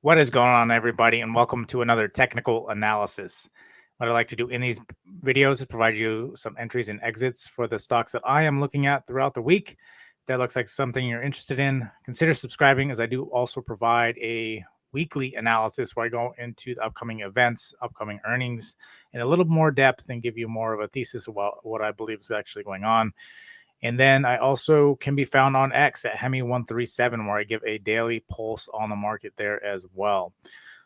What is going on, everybody, and welcome to another technical analysis. What I like to do in these videos is provide you some entries and exits for the stocks that I am looking at throughout the week. If that looks like something you're interested in, consider subscribing, as I do also provide a weekly analysis where I go into the upcoming events, upcoming earnings in a little more depth and give you more of a thesis about what I believe is actually going on. And then I also can be found on X at Hemi137, where I give a daily pulse on the market there as well.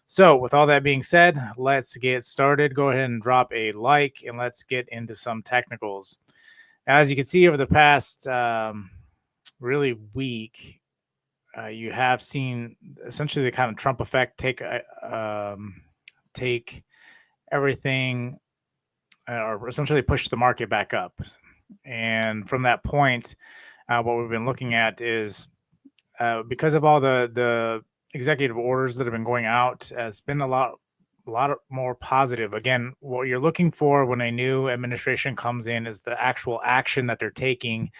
So, with all that being said, let's get started. Go ahead and drop a like, and let's get into some technicals. As you can see, over the past really week, you have seen essentially the kind of Trump effect take everything, or essentially push the market back up. And from that point, what we've been looking at is because of all the executive orders that have been going out, it's been a lot more positive. Again, what you're looking for when a new administration comes in is the actual action that they're taking.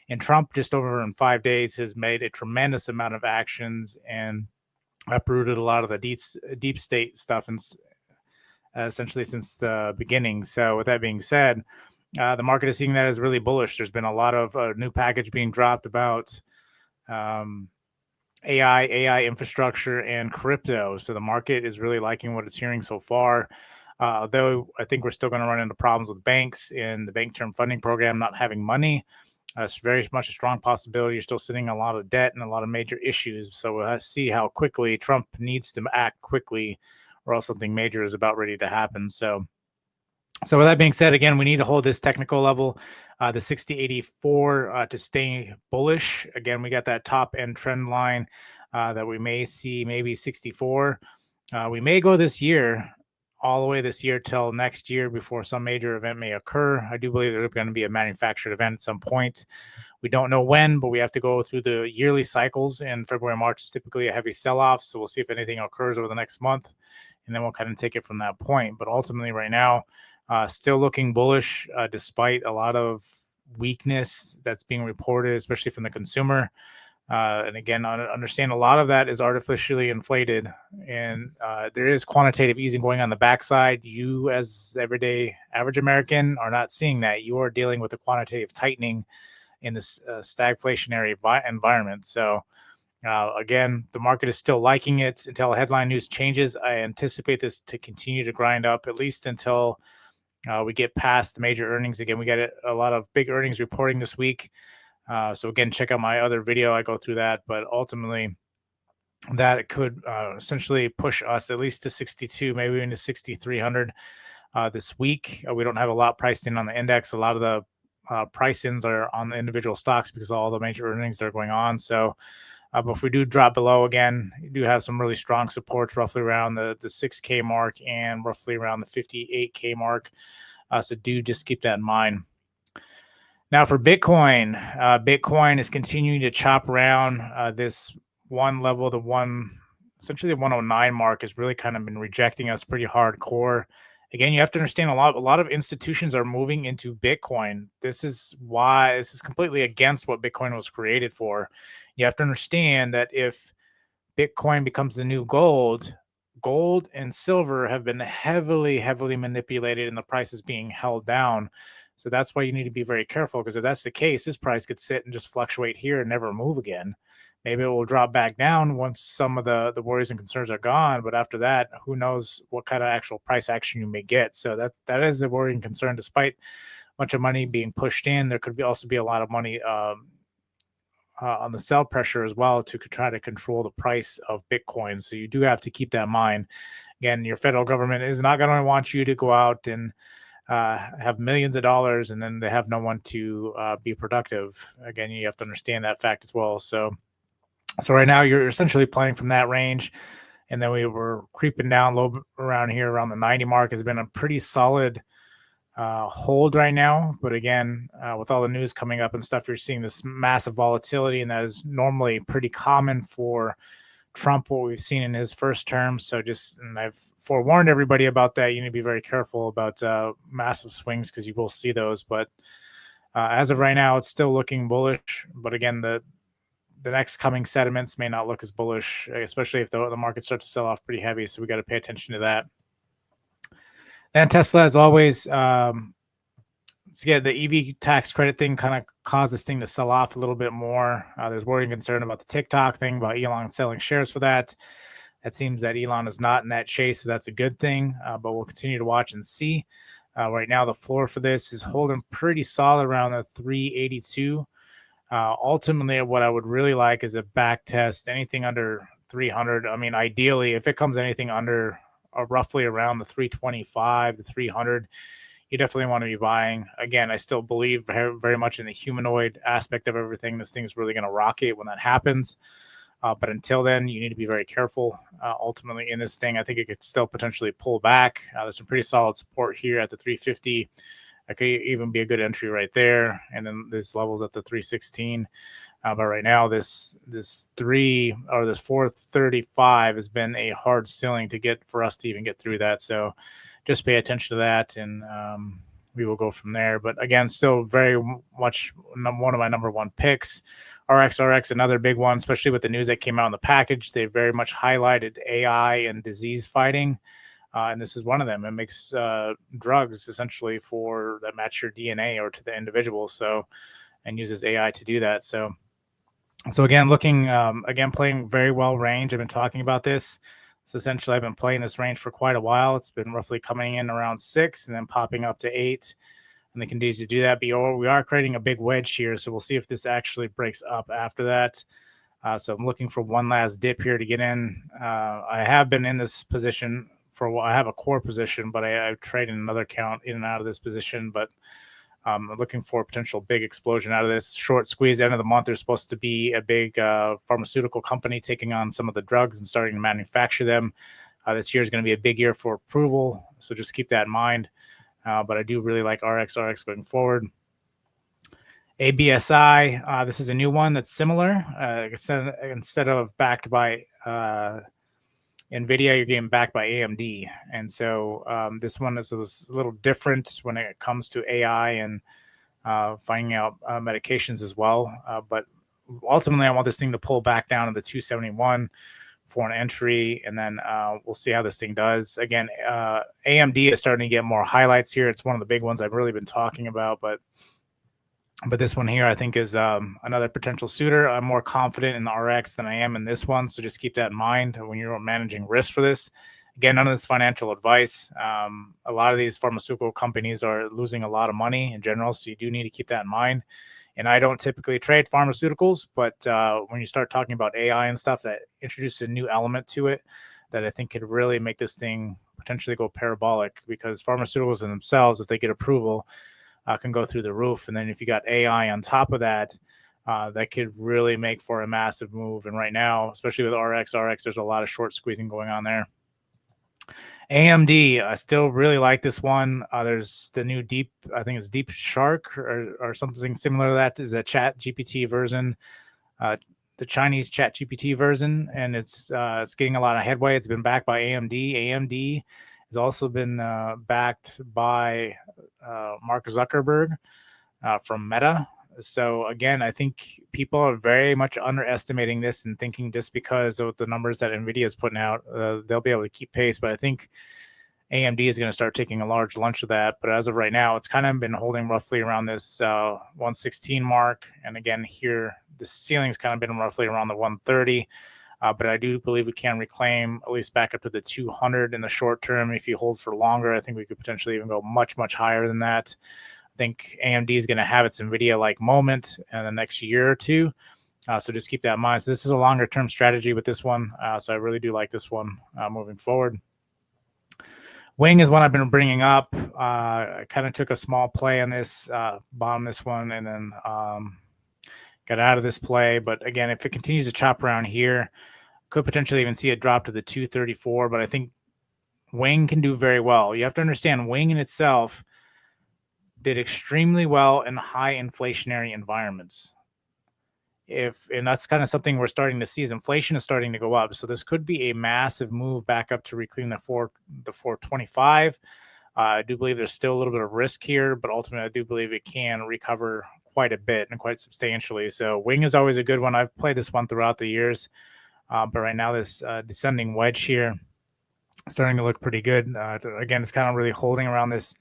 And Trump, just over in 5 days, has made a tremendous amount of actions and uprooted a lot of the deep state stuff, and essentially since the beginning. So, with that being said, the market is seeing that as really bullish. There's been a lot of new package being dropped about um, AI infrastructure, and crypto. So the market is really liking what it's hearing so far. Though I think we're still going to run into problems with banks and the bank term funding program not having money. It's very much a strong possibility. You're still sitting a lot of debt and a lot of major issues. So we'll see how quickly Trump needs to act quickly, or else something major is about ready to happen. So with that being said, again, we need to hold this technical level, the 6084, to stay bullish. Again, we got that top end trend line that we may see, maybe 64. We may go this year, all the way this year till next year before some major event may occur. I do believe there's going to be a manufactured event at some point. We don't know when, but we have to go through the yearly cycles. And February, March is typically a heavy sell-off. So we'll see if anything occurs over the next month, and then we'll kind of take it from that point. But ultimately, right now, still looking bullish, despite a lot of weakness that's being reported, especially from the consumer. And again, understand a lot of that is artificially inflated, and there is quantitative easing going on the backside. You, as everyday average American, are not seeing that. You are dealing with a quantitative tightening in this stagflationary environment. So, again, the market is still liking it until headline news changes. I anticipate this to continue to grind up at least until we get past the major earnings. Again, we got a lot of big earnings reporting this week. So again, check out my other video. I go through that, but ultimately that it could essentially push us at least to 62, maybe into 6,300 this week. We don't have a lot priced in on the index. A lot of the price-ins are on the individual stocks because of all the major earnings that are going on. So, but if we do drop below again, you do have some really strong supports roughly around the 6K mark and roughly around the 58K mark. So do just keep that in mind. Now for Bitcoin, Bitcoin is continuing to chop around this one level, essentially the 109 mark has really kind of been rejecting us pretty hardcore. Again, you have to understand a lot of institutions are moving into Bitcoin. This is completely against what Bitcoin was created for. You have to understand that if Bitcoin becomes the new gold and silver have been heavily manipulated and the price is being held down. So that's why you need to be very careful, because if that's the case, this price could sit and just fluctuate here and never move again. Maybe it will drop back down once some of the worries and concerns are gone. But after that, who knows what kind of actual price action you may get. So that is the worry and concern. Despite a bunch of money being pushed in, there could also be a lot of money on the sell pressure as well to try to control the price of Bitcoin. So you do have to keep that in mind. Again, your federal government is not going to want you to go out and have millions of dollars and then they have no one to be productive. Again, you have to understand that fact as well. So right now you're essentially playing from that range, and then we were creeping down a little bit around here, around the 90 mark. Has been a pretty solid hold right now. But again, with all the news coming up and stuff, you're seeing this massive volatility, and that is normally pretty common for Trump, what we've seen in his first term. So and I've forewarned everybody about that. You need to be very careful about massive swings, because you will see those. But as of right now, it's still looking bullish. But again, the the next coming sediments may not look as bullish, especially if the market starts to sell off pretty heavy. So we got to pay attention to that. Then Tesla, as always, the EV tax credit thing kind of caused this thing to sell off a little bit more. There's worry and concern about the TikTok thing, about Elon selling shares for that. It seems that Elon is not in that chase, so that's a good thing, but we'll continue to watch and see. Right now, the floor for this is holding pretty solid around the 382. Ultimately, what I would really like is a back test, anything under 300. I mean, ideally, if it comes anything under roughly around the 325 to 300, you definitely want to be buying. Again, I still believe very much in the humanoid aspect of everything. This thing's really going to rocket when that happens. But until then, you need to be very careful. Ultimately, in this thing, I think it could still potentially pull back. There's some pretty solid support here at the 350. That could even be a good entry right there. And then this levels at the 316. But right now, this 435 has been a hard ceiling to get for us to even get through that. So just pay attention to that, and we will go from there. But again, still very much one of my number one picks. Rxrx, another big one, especially with the news that came out in the package. They very much highlighted AI and disease fighting. And this is one of them. It makes drugs essentially that match your DNA or to the individual. So, and uses AI to do that. So again, playing very well range. I've been talking about this. So essentially, I've been playing this range for quite a while. It's been roughly coming in around 6 and then popping up to 8. And it continues to do that. But we are creating a big wedge here. So we'll see if this actually breaks up after that. So I'm looking for one last dip here to get in. I have been in this position for a while. I have a core position, but I've traded another account in and out of this position. But I'm looking for a potential big explosion out of this. Short squeeze, end of the month, there's supposed to be a big pharmaceutical company taking on some of the drugs and starting to manufacture them. This year is going to be a big year for approval. So just keep that in mind. But I do really like Rxrx going forward. ABSI, this is a new one that's similar. Instead of backed by NVIDIA, you're getting backed by AMD. And so this one is a little different when it comes to AI and finding out medications as well. But ultimately, I want this thing to pull back down to the 271 for an entry, and then we'll see how this thing does. Again, AMD is starting to get more highlights here. It's one of the big ones I've really been talking about, but this one here I think is another potential suitor. I'm more confident in the RX than I am in this one, so just keep that in mind when you're managing risk for this. Again, none of this financial advice. A lot of these pharmaceutical companies are losing a lot of money in general, so you do need to keep that in mind. And I don't typically trade pharmaceuticals, but when you start talking about AI and stuff, that introduces a new element to it that I think could really make this thing potentially go parabolic, because pharmaceuticals in themselves, if they get approval, can go through the roof. And then if you got AI on top of that, that could really make for a massive move. And right now, especially with Rxrx, there's a lot of short squeezing going on there. AMD, I still really like this one. There's the new I think it's Deep Shark or something similar to that, is a Chat GPT version, the Chinese Chat GPT version, and it's getting a lot of headway. It's been backed by AMD. AMD has also been backed by Mark Zuckerberg from Meta. So again, I think people are very much underestimating this and thinking just because of the numbers that NVIDIA is putting out, they'll be able to keep pace. But I think AMD is going to start taking a large lunch of that. But as of right now, it's kind of been holding roughly around this 116 mark. And again, here, the ceiling's kind of been roughly around the 130. But I do believe we can reclaim at least back up to the 200 in the short term. If you hold for longer, I think we could potentially even go much, much higher than that. I think AMD is going to have its NVIDIA-like moment in the next year or two. So just keep that in mind. So this is a longer-term strategy with this one. So I really do like this one moving forward. Wing is one I've been bringing up. I kind of took a small play on this, bombed this one, and then got out of this play. But again, if it continues to chop around here, could potentially even see it drop to the 234. But I think Wing can do very well. You have to understand, Wing in itself did extremely well in high inflationary environments. And that's kind of something we're starting to see, is inflation is starting to go up. So this could be a massive move back up to reclaim the 425. I do believe there's still a little bit of risk here, but ultimately I do believe it can recover quite a bit and quite substantially. So Wing is always a good one. I've played this one throughout the years, but right now this descending wedge here starting to look pretty good. Again, it's kind of really holding around this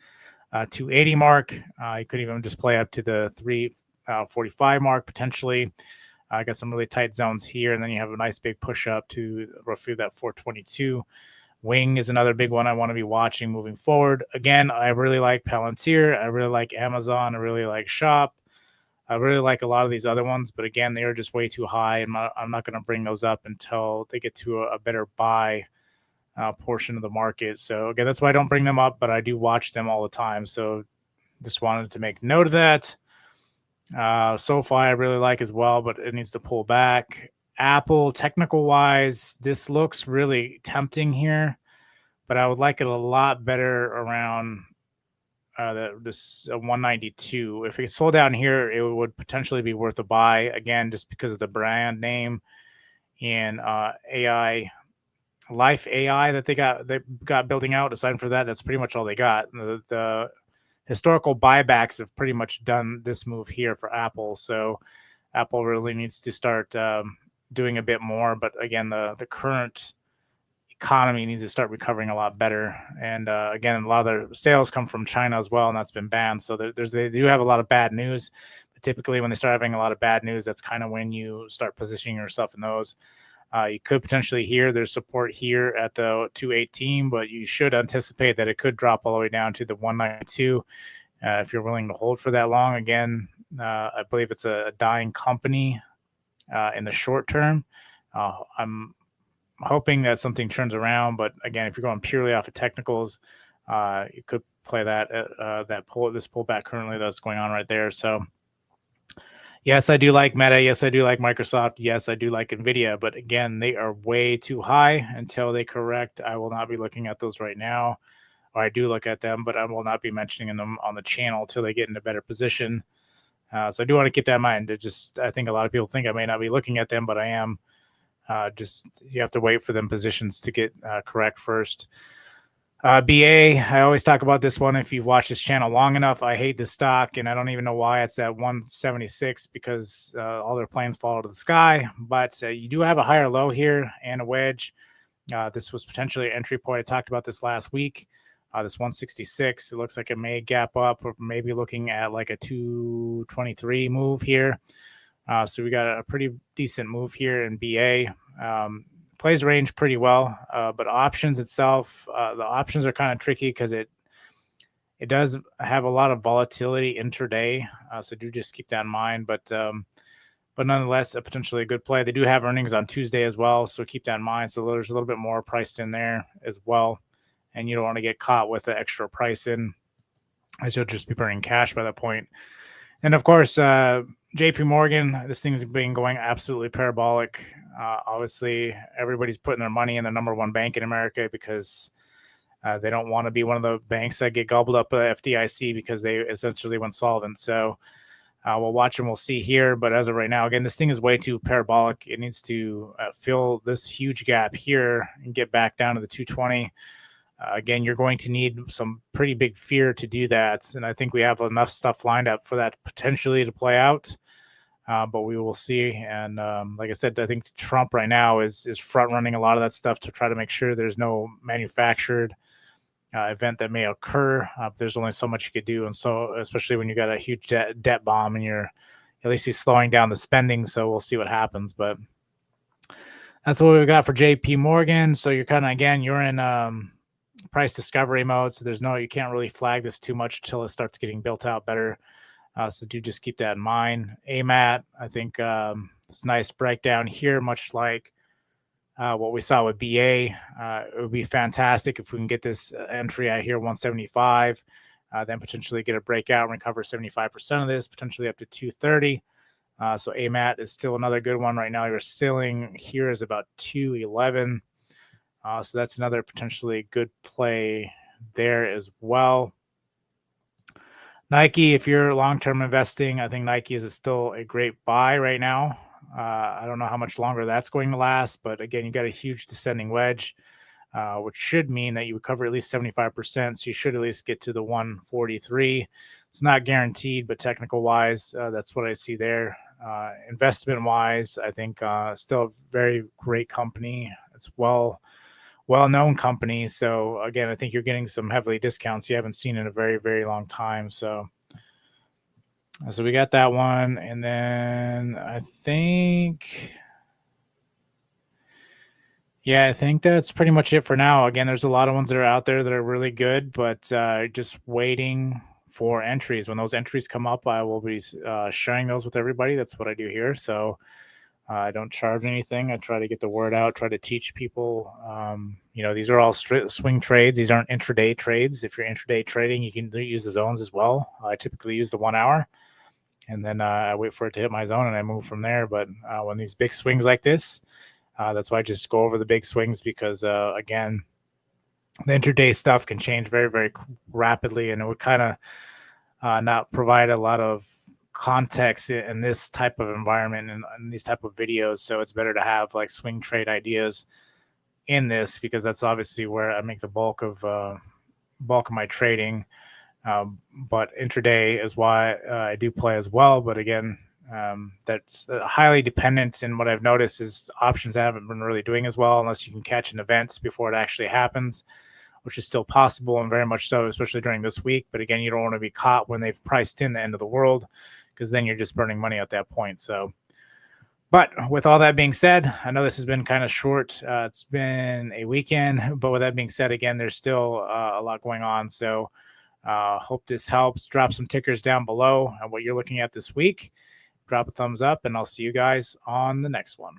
280 mark. You could even just play up to the 345 mark potentially. I got some really tight zones here, and then you have a nice big push up to roughly that 422. Wing is another big one I want to be watching moving forward. Again, I really like Palantir. I really like Amazon. I really like Shop. I really like a lot of these other ones, but again, they are just way too high. I'm not going to bring those up until they get to a better buy portion of the market. So again, that's why I don't bring them up, but I do watch them all the time. So just wanted to make note of that. SoFi I really like as well, but it needs to pull back. Apple, technical wise, this looks really tempting here, but I would like it a lot better around this 192. If it sold down here, it would potentially be worth a buy again, just because of the brand name and AI. Life AI that they got building out. Aside from that, that's pretty much all they got. The historical buybacks have pretty much done this move here for Apple. So Apple really needs to start doing a bit more. But again, the current economy needs to start recovering a lot better. And again, a lot of their sales come from China as well, and that's been banned. So they do have a lot of bad news. But typically, when they start having a lot of bad news, that's kind of when you start positioning yourself in those. You could potentially hear there's support here at the 218, but you should anticipate that it could drop all the way down to the 192 if you're willing to hold for that long. Again, I believe it's a dying company in the short term. I'm hoping that something turns around, but again, if you're going purely off of technicals, you could play that this pullback currently that's going on right there. So yes, I do like Meta. Yes, I do like Microsoft. Yes, I do like NVIDIA. But again, they are way too high. Until they correct, I will not be looking at those right now. Or I do look at them, but I will not be mentioning them on the channel until they get in a better position. So I do want to keep that in mind. I think a lot of people think I may not be looking at them, but I am. You have to wait for them positions to get correct first. BA, I always talk about this one. If you've watched this channel long enough, I hate the stock, and I don't even know why it's at 176 because all their planes fall to the sky. But you do have a higher low here and a wedge. This was potentially an entry point. I talked about this last week. This 166, it looks like it may gap up, or maybe looking at like a 223 move here. So we got a pretty decent move here in BA. Plays range pretty well, but options itself, the options are kind of tricky because it does have a lot of volatility intraday. So do just keep that in mind. But nonetheless, potentially a good play. They do have earnings on Tuesday as well, so keep that in mind. So there's a little bit more priced in there as well, and you don't want to get caught with the extra price in, as you'll just be burning cash by that point. And of course, JP Morgan, this thing's been going absolutely parabolic. Obviously, everybody's putting their money in the number one bank in America because they don't want to be one of the banks that get gobbled up by FDIC because they essentially went solvent. So we'll watch and we'll see here. But as of right now, again, this thing is way too parabolic. It needs to fill this huge gap here and get back down to the 220. Again, you're going to need some pretty big fear to do that. And I think we have enough stuff lined up for that potentially to play out. But we will see. And like I said, I think Trump right now is front running a lot of that stuff to try to make sure there's no manufactured event that may occur. There's only so much you could do. And so, especially when you got a huge debt bomb and at least he's slowing down the spending. So we'll see what happens. But that's what we got for JP Morgan. So you're kind of, again, you're in price discovery mode. So you can't really flag this too much until it starts getting built out better. So do just keep that in mind. AMAT, I think it's a nice breakdown here, much like what we saw with BA. It would be fantastic if we can get this entry out here, 175, then potentially get a breakout and recover 75% of this, potentially up to 230. So AMAT is still another good one right now. Your ceiling here is about 211. So that's another potentially good play there as well. Nike, if you're long-term investing, I think Nike is still a great buy right now. I don't know how much longer that's going to last, but again, you got a huge descending wedge, which should mean that you recover at least 75%. So you should at least get to the 143. it's not guaranteed, but technical wise, that's what I see there. Investment wise, I think still a very great company. It's well known company. So again, I think you're getting some heavily discounts you haven't seen in a very long time. So we got that one, and then I think. Yeah, I think that's pretty much it for now. Again, there's a lot of ones that are out there that are really good, but just waiting for entries. When those entries come up, I will be sharing those with everybody. That's what I do here. So I don't charge anything. I try to get the word out, try to teach people. These are all swing trades. These aren't intraday trades. If you're intraday trading, you can use the zones as well. I typically use the 1 hour, and then I wait for it to hit my zone and I move from there. But when these big swings like this, that's why I just go over the big swings, because again, the intraday stuff can change very rapidly, and it would kind of not provide a lot of context in this type of environment and these type of videos. So it's better to have like swing trade ideas in this, because that's obviously where I make the bulk of my trading. But intraday is why I do play as well. But again, that's highly dependent. And what I've noticed is options haven't been really doing as well unless you can catch an event before it actually happens, which is still possible and very much so, especially during this week. But again, you don't want to be caught when they've priced in the end of the world, because then you're just burning money at that point. So, but with all that being said, I know this has been kind of short. It's been a weekend, but with that being said, again, there's still a lot going on. So hope this helps. Drop some tickers down below on what you're looking at this week. Drop a thumbs up, and I'll see you guys on the next one.